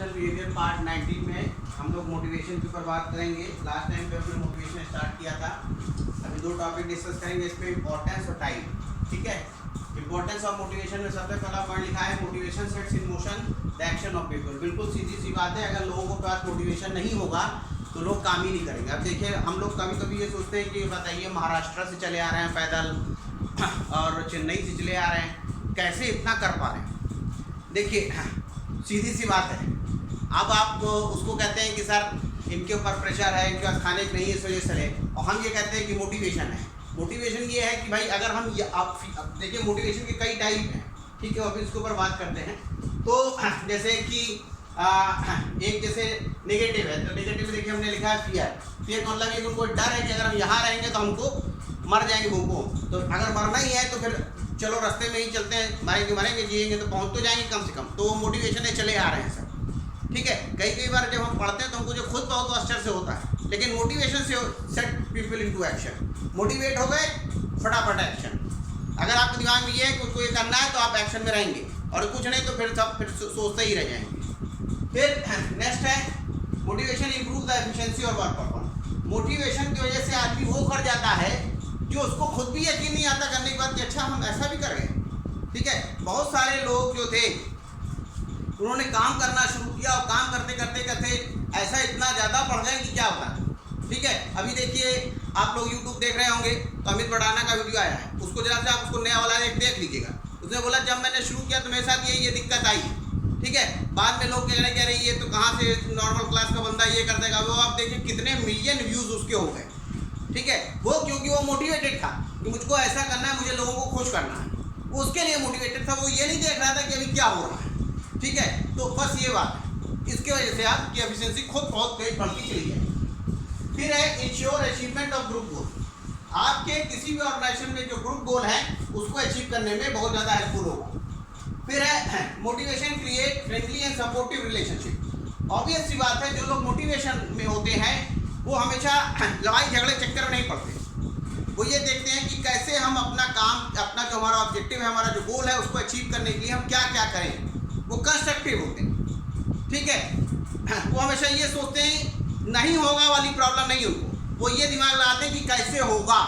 Organisational behaviour part 19 में हम लोग मोटिवेशन के ऊपर बात करेंगे। लास्ट टाइम पे हमने मोटिवेशन स्टार्ट किया था। अभी दो टॉपिक डिस्कस करेंगे इस पे, इम्पोर्टेंस और टाइम। ठीक है, इंपॉर्टेंस ऑफ मोटिवेशन में सबसे पहला पॉइंट लिखा है motivation sets in motion the action of people. बिल्कुल सीधी सी बात है, अगर लोगों के पास मोटिवेशन नहीं होगा तो लोग काम ही नहीं करेंगे। अब देखिए, हम लोग कभी कभी ये सोचते हैं कि बताइए महाराष्ट्र से चले आ रहे हैं पैदल और चेन्नई से चले आ रहे हैं, कैसे इतना कर पा रहे हैं। देखिए सीधी सी बात है, अब आप उसको कहते हैं कि सर इनके ऊपर प्रेशर है, इनके पास खाने की नहीं, इस वजह से चले, और हम ये कहते हैं कि मोटिवेशन है। मोटिवेशन ये है कि भाई अगर हम आप देखिए मोटिवेशन के कई टाइप हैं। ठीक है, अभी इसके ऊपर बात करते हैं। तो जैसे कि एक जैसे नेगेटिव है, तो नेगेटिव में देखिए हमने लिखा है फियर। फियर का मतलब ये उनको डर है कि अगर हम यहाँ रहेंगे तो हमको मर जाएंगे भूखों, तो अगर मरना ही है तो फिर चलो रास्ते में ही चलते हैं, मरेंगे जिएंगे तो पहुँच तो जाएंगे कम से कम। तो वो मोटिवेशन है, चले आ रहे हैं सब। ठीक है, कई बार जब हम पढ़ते हैं तो हमको जो खुद बहुत आश्चर्य से होता है, लेकिन मोटिवेशन से set people into action. Motivate हो गए, फटाफट एक्शन। अगर आपके दिमाग में ये है कि उसको ये करना है तो आप एक्शन में रहेंगे, और कुछ नहीं तो फिर सब सोचते ही रह जाएंगे। फिर नेक्स्ट है मोटिवेशन इंप्रूव द एफिशिएंसी और वर्क परफॉर्मेंस। मोटिवेशन की वजह से आदमी वो कर जाता है जो उसको खुद भी यकीन नहीं आता करने के बाद कि अच्छा हम ऐसा भी कर गए। ठीक है, बहुत सारे लोग जो थे उन्होंने काम करना शुरू किया और काम करते करते करते ऐसा इतना ज़्यादा बढ़ गए कि क्या होता। ठीक है, अभी देखिए आप लोग यूट्यूब देख रहे होंगे तो अमित भड़ाना का वीडियो आया है, उसको जरा से आप उसको नया वाला देख लीजिएगा। उसने बोला जब मैंने शुरू किया तो मेरे साथ ये दिक्कत आई। ठीक है, बाद में लोग कह रहे ये तो कहाँ से नॉर्मल क्लास का बंदा ये कर देगा। वो आप देखिए कितने मिलियन व्यूज़ उसके हो गए। ठीक है, वो क्योंकि वो मोटिवेटेड था कि मुझको ऐसा करना है, मुझे लोगों को खुश करना है, वो उसके लिए मोटिवेटेड था। वो ये नहीं देख रहा था कि अभी क्या हो रहा है। ठीक है, तो बस ये बात है, इसकी वजह से आपकी एफिशिएंसी खुद बहुत तेज बढ़ती चली जाएगी। फिर है इंश्योर अचीवमेंट ऑफ ग्रुप गोल। आपके किसी भी ऑर्गेनाइजेशन में जो ग्रुप गोल है उसको अचीव करने में बहुत ज़्यादा हेल्पफुल होगा। फिर है motivation create friendly and supportive relationship. Obvious सी बात है, जो लोग मोटिवेशन में होते हैं वो हमेशा लड़ाई झगड़े चक्कर में नहीं पड़ते। वो ये देखते हैं कि कैसे हम अपना काम, अपना जो हमारा ऑब्जेक्टिव है, हमारा जो गोल है, उसको अचीव करने के लिए हम क्या क्या करें। वो कंस्ट्रक्टिव होते हैं। ठीक है, वो हमेशा ये सोचते हैं नहीं होगा वाली प्रॉब्लम नहीं उनको, वो ये दिमाग लगाते हैं कि कैसे होगा,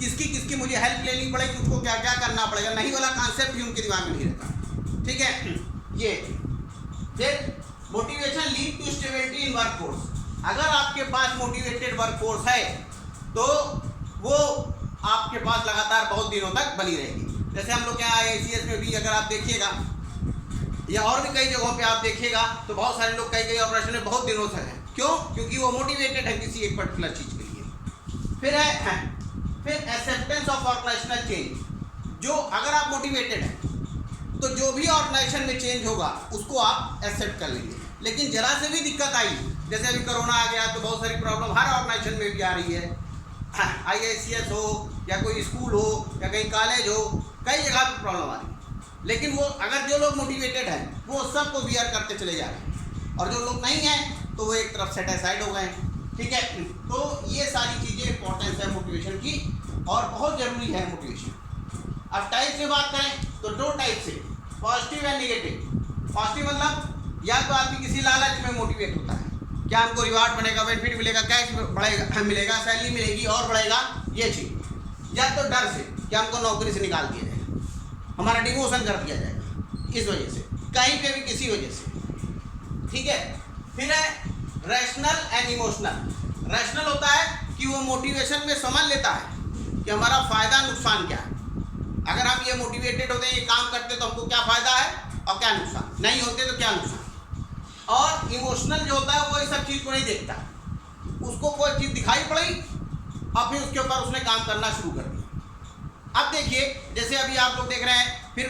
किसकी मुझे हेल्प लेनी पड़ेगी, उसको क्या क्या करना पड़ेगा, नहीं वाला कॉन्सेप्ट भी उनके दिमाग में नहीं रहता। ठीक है, ये फिर motivation lead to stability in workforce. अगर आपके पास मोटिवेटेड वर्क फोर्स है तो वो आपके पास लगातार बहुत दिनों तक बनी रहेगी। जैसे हम लोग यहाँ IACS में भी अगर आप देखिएगा या और भी कई जगहों पे आप देखिएगा तो बहुत सारे लोग कई ऑपरेशन में बहुत दिनों तक हैं। क्यों? क्योंकि वो मोटिवेटेड है किसी एक पर्टिकुलर चीज़ के लिए। फिर एक्सेप्टेंस ऑफ ऑर्गेनाइजेशनल चेंज। जो अगर आप मोटिवेटेड हैं तो जो भी ऑर्गेनाइजेशन में चेंज होगा उसको आप एक्सेप्ट कर लेंगे। लेकिन जरा से भी दिक्कत आई, जैसे अभी कोरोना आ गया तो बहुत सारी प्रॉब्लम हर ऑर्गेनाइजेशन में भी आ रही है। IACS हो या कोई स्कूल हो या कहीं कॉलेज हो, कई जगह पर प्रॉब्लम आ रही है। लेकिन वो अगर जो लोग मोटिवेटेड हैं वो सबको बियर करते चले जा रहे हैं, और जो लोग नहीं हैं तो वो एक तरफ सेटिस्फाइड हो गए हैं। ठीक है, तो ये सारी चीज़ें इंपॉर्टेंस है मोटिवेशन की और बहुत ज़रूरी है मोटिवेशन। अब टाइप से बात करें तो दो टाइप से, पॉजिटिव एंड नेगेटिव। पॉजिटिव मतलब या तो आदमी किसी लालच में मोटिवेट होता है, क्या हमको रिवार्ड बनेगा, बेनिफिट मिलेगा, कैश बढ़ेगा, मिलेगा, सैलरी मिलेगी और बढ़ेगा, ये चीज़। या तो डर से कि हमको नौकरी से निकाल दिया जाएगा, हमारा डिमोशन कर दिया जाएगा, इस वजह से, कहीं पे भी किसी वजह से। ठीक है, फिर है रैशनल एंड इमोशनल। रैशनल होता है कि वो मोटिवेशन में समझ लेता है कि हमारा फ़ायदा नुकसान क्या है। अगर हम ये मोटिवेटेड होते हैं, ये काम करते तो हमको क्या फ़ायदा है और क्या नुकसान, नहीं होते तो क्या नुकसान। और इमोशनल जो होता है वो ये सब चीज़ को नहीं देखता, उसको कोई चीज़ दिखाई पड़ी और फिर उसके ऊपर उसने काम करना शुरू कर दिया। अब देखिए जैसे अभी आप लोग देख रहे हैं, फिर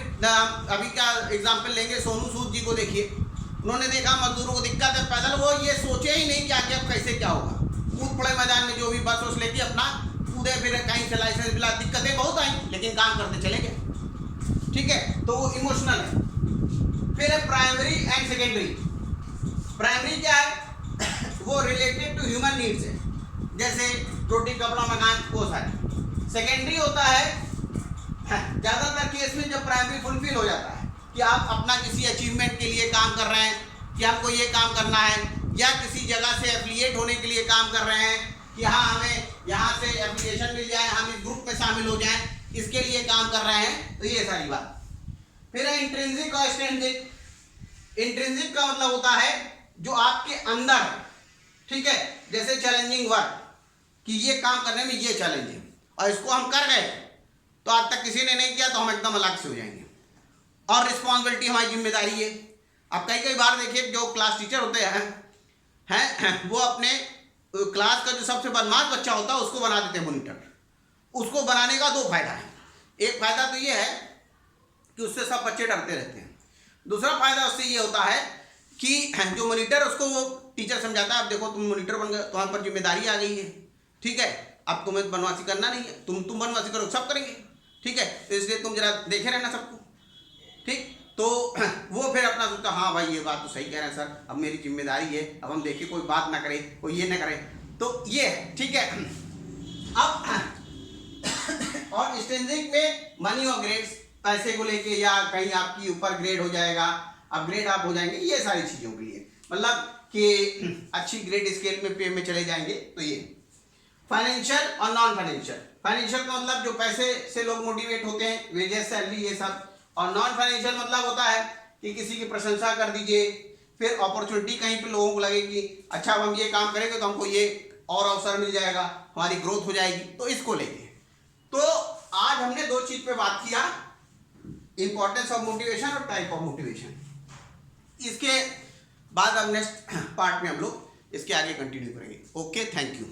अभी का एग्जाम्पल लेंगे, सोनू सूद जी को देखिए। उन्होंने देखा मजदूरों को दिक्कत है पैदल, वो ये सोचे ही नहीं कि आगे अब कैसे क्या होगा, कूद पड़े मैदान में, जो भी बस उस लेके अपना कूदे, फिर कहीं से लाइसेंस मिला, दिक्कतें बहुत आई लेकिन काम करते चले गए। ठीक है, तो वो इमोशनल है। फिर है प्राइमरी एंड सेकेंडरी। प्राइमरी क्या है वो रिलेटेड टू ह्यूमन नीड्स है, जैसे रोटी कपड़ा मकान, वो सारे। सेकेंडरी होता है ज़्यादातर केस में जब प्राइमरी फुलफिल हो जाता है कि आप अपना किसी अचीवमेंट के लिए काम कर रहे हैं, कि हमको ये काम करना है, या किसी जगह से एफिलिएट होने के लिए काम कर रहे हैं कि हाँ हमें यहाँ से एफिलिएशन मिल जाए, हम इस ग्रुप में शामिल हो जाएं, इसके लिए काम कर रहे हैं। तो ये सारी बात। फिर है इंट्रिंसिक और एक्सट्रिंसिक। इंट्रिंसिक का मतलब होता है जो आपके अंदर, ठीक है, जैसे चैलेंजिंग वर्क कि ये काम करने में ये चैलेंज है और इसको हम कर गए तो आज तक किसी ने नहीं किया तो हम एकदम अलग से हो जाएंगे। और रिस्पॉन्सिबिलिटी हमारी जिम्मेदारी है। अब कई बार देखिए जो क्लास टीचर होते हैं वो अपने क्लास का जो सबसे बदमाश बच्चा होता है उसको बना देते हैं मॉनिटर। उसको बनाने का दो फायदा है। एक फायदा तो ये है कि उससे सब बच्चे डरते रहते हैं। दूसरा फायदा उससे ये होता है कि जो मॉनिटर उसको वो टीचर समझाता है, अब देखो तुम मॉनिटर बन गए, तुम्हारे पर जिम्मेदारी आ गई है, ठीक है, अब तुम्हें बनवासी करना नहीं है, तुम बनवासी करो सब करेंगे, ठीक है, तो इसलिए तुम जरा देखे रहना सबको, ठीक। तो वो फिर अपना सोचता हाँ भाई ये बात तो सही कह रहे हैं सर, अब मेरी जिम्मेदारी है, अब हम देखिए कोई बात ना करे, कोई ये ना करे, तो ये है, ठीक है। अब और एक्सट्रिंसिक में मनी और ग्रेड्स, पैसे को लेके या कहीं आपकी ऊपर ग्रेड हो जाएगा, अपग्रेड आप हो जाएंगे, ये सारी चीज़ों के लिए, मतलब कि अच्छी ग्रेड स्केल में पे में चले जाएंगे। तो ये फाइनेंशियल और नॉन फाइनेंशियल। फाइनेंशियल का मतलब जो पैसे से लोग मोटिवेट होते हैं, वेजेस, सैलरी, ये सब। और नॉन फाइनेंशियल मतलब होता है कि किसी की प्रशंसा कर दीजिए, फिर अपॉर्चुनिटी कहीं पे लोगों को लगे कि अच्छा अब हम ये काम करेंगे तो हमको ये और अवसर मिल जाएगा, हमारी ग्रोथ हो जाएगी, तो इसको लेके। तो आज हमने दो चीज पे बात किया, इंपॉर्टेंस ऑफ मोटिवेशन और टाइप ऑफ मोटिवेशन। इसके बाद अब नेक्स्ट पार्ट में हम लोग इसके आगे कंटिन्यू करेंगे। Okay, thank you.